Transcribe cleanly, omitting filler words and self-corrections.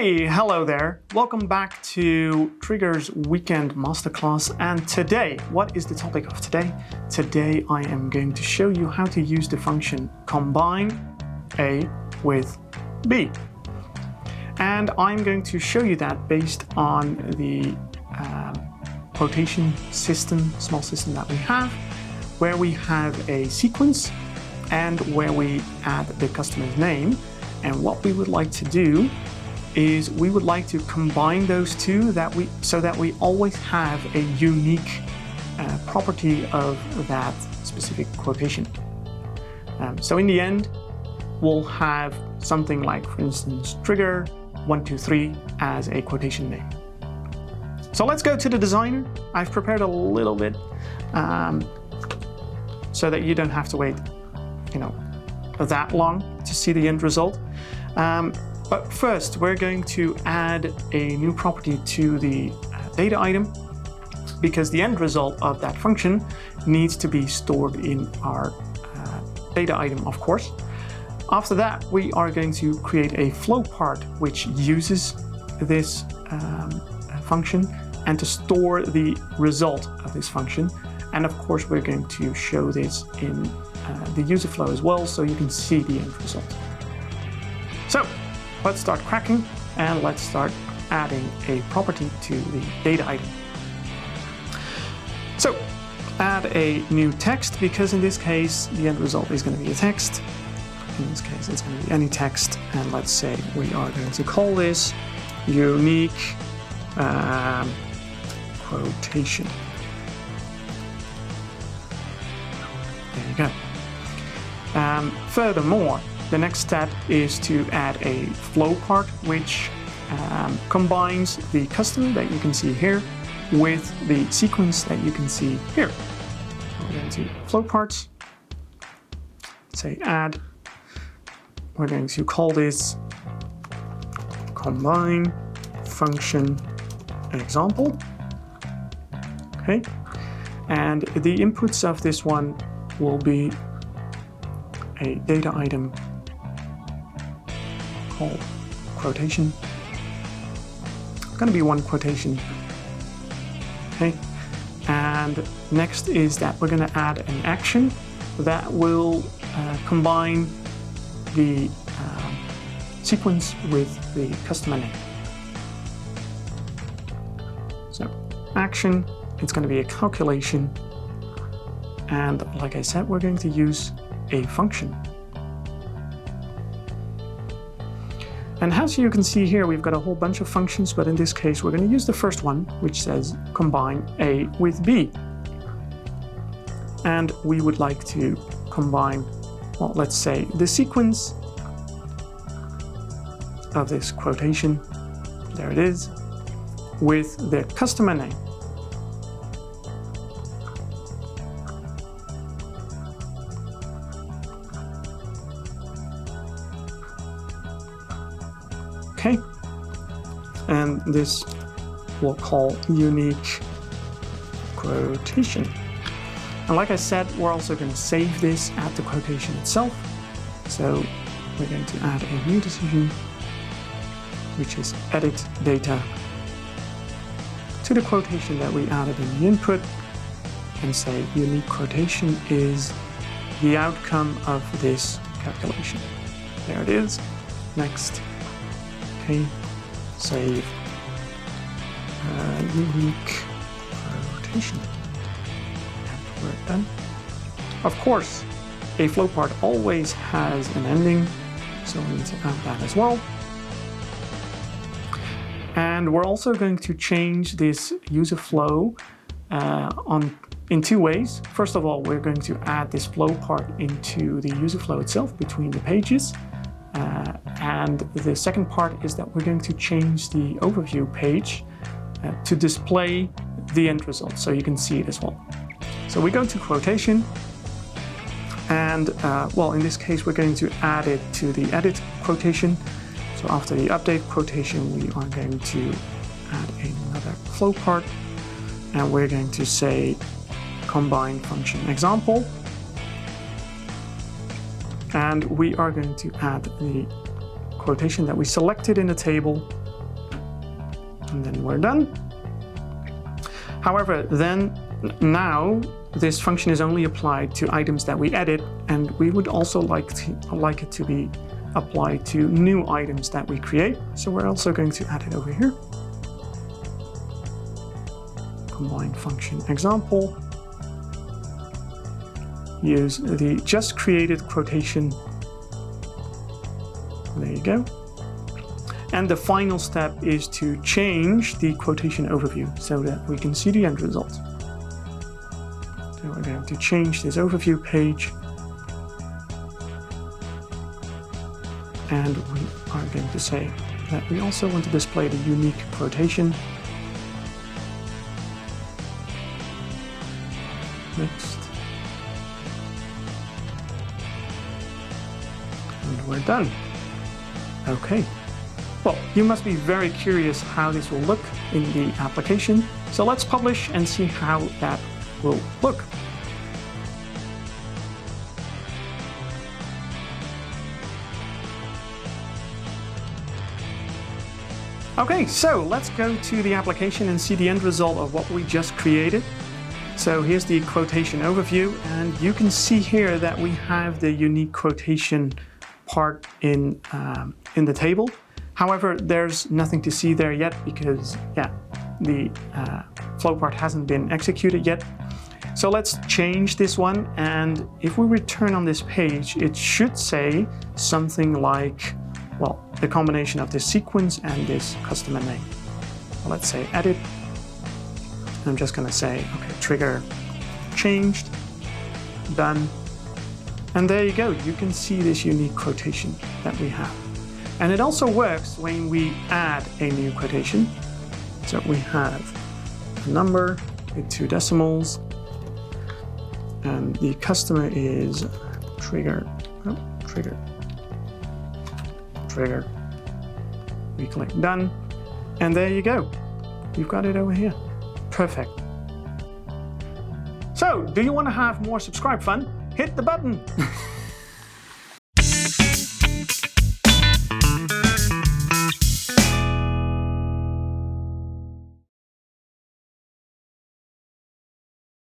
Hey, hello there. Welcome back to Triggre's Weekend Masterclass. And today, what is the topic of today? Today, I am going to show you how to use the function combine A with B. And I'm going to show you that based on the quotation system, small system that we have, where we have a sequence and where we add the customer's name. And what we would like to do is we would like to combine those two so that we always have a unique property of that specific quotation. So in the end, we'll have something like, for instance, Triggre 123 as a quotation name. So let's go to the designer. I've prepared a little bit so that you don't have to wait, that long to see the end result. But first, we're going to add a new property to the data item because the end result of that function needs to be stored in our data item, of course. After that, we are going to create a flow part which uses this function and to store the result of this function. And of course, we're going to show this in the user flow as well, so you can see the end result. So let's start cracking and let's start adding a property to the data item. So add a new text, because in this case, the end result is going to be a text. In this case, it's going to be any text. And let's say we are going to call this unique quotation. There you go. Furthermore, the next step is to add a flow part which combines the custom that you can see here with the sequence that you can see here. We're going to flow parts, say add. We're going to call this combine function example. Okay, and the inputs of this one will be a data item called quotation. It's going to be one quotation. Okay, and next is that we're going to add an action that will combine the sequence with the customer name. So action, it's going to be a calculation, and like I said, we're going to use a function. And as you can see here, we've got a whole bunch of functions, but in this case, we're going to use the first one, which says combine A with B. And we would like to combine, well, let's say the sequence of this quotation, there it is, with the customer name. Okay, and this we'll call unique quotation. And like I said, we're also going to save this at the quotation itself. So we're going to add a new decision, which is edit data to the quotation that we added in the input, and say unique quotation is the outcome of this calculation. There it is. Next. Okay, save unique quotation. And we're done. Of course, a flow part always has an ending, so we need to add that as well. And we're also going to change this user flow in two ways. First of all, we're going to add this flow part into the user flow itself between the pages. And the second part is that we're going to change the overview page to display the end result, so you can see it as well. So we go to quotation, and well, in this case, we're going to add it to the edit quotation. So after the update quotation, we are going to add another flow part, and we're going to say combine function example. And we are going to add the quotation that we selected in the table and then we're done. However, then now this function is only applied to items that we edit, and we would also like it to be applied to new items that we create. So we're also going to add it over here. Combine function example. Use the just created quotation. There you go. And the final step is to change the quotation overview so that we can see the end result. So we're going to change this overview page. And we are going to say that we also want to display the unique quotation. Next. And we're done. Okay. Well, you must be very curious how this will look in the application. So let's publish and see how that will look. Okay, so let's go to the application and see the end result of what we just created. So here's the quotation overview, and you can see here that we have the unique quotation part in the table. However, there's nothing to see there yet because, the flow part hasn't been executed yet. So let's change this one, and if we return on this page, it should say something like, well, the combination of this sequence and this customer name. Well, let's say edit. I'm just going to say, okay, trigger changed, done. And there you go. You can see this unique quotation that we have. And it also works when we add a new quotation. So we have a number with 2 decimals, and the customer is Triggre. We click done, and there you go. You've got it over here. Perfect. So, do you want to have more subscribe fun? Hit the button.